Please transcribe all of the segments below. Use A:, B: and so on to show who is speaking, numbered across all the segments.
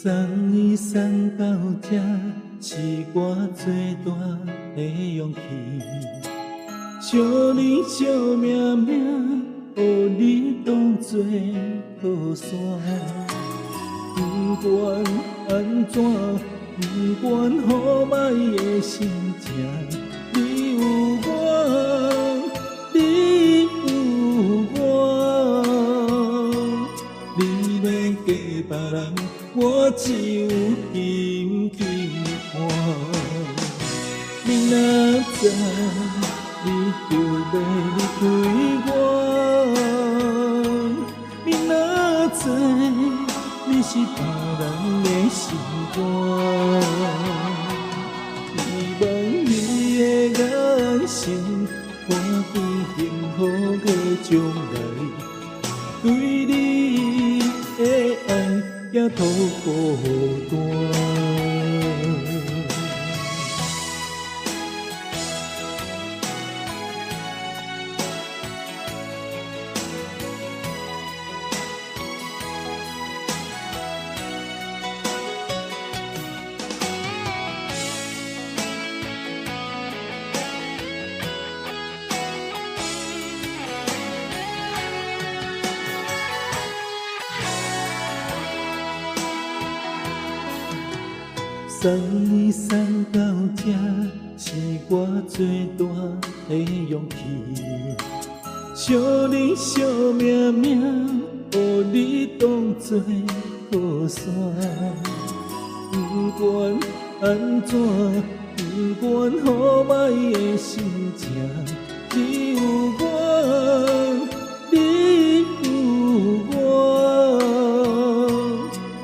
A: 送你送到这，是我最大的勇气。惜你惜命命，予你当作靠山。不管安怎，不管好歹的心情，你有我，你有我，你要嫁别人，我只有紧紧看。你若知，你就要离开我；你若知，你是别人的心肝。希望你的眼神，看见幸福的将来，对你的爱也托孤单。送你送到这，是我最大的勇气。惜你惜命命，予你当作靠山。不管安怎，不管好歹的心情，只有我，你有我，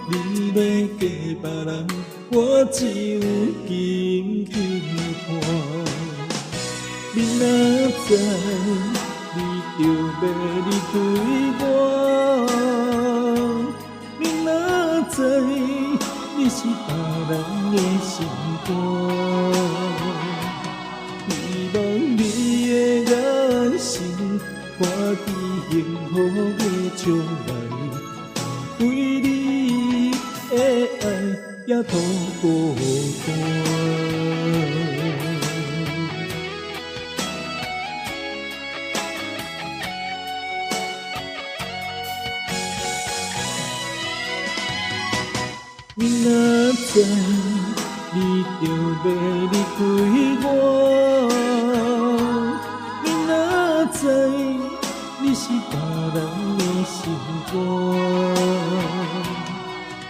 A: 你要嫁别人，我只有紧紧看。你若知，你就要离开我；你若知，你是别人的心肝。希望你的眼神，看见幸福的将来，对你的爱也托孤单。你若知，你就要离开我；你若知，你是别人的心肝。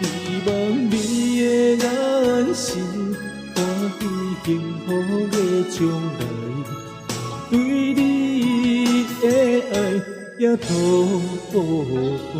A: 希望你的眼神，看见幸福的将来，对你的爱也托孤单。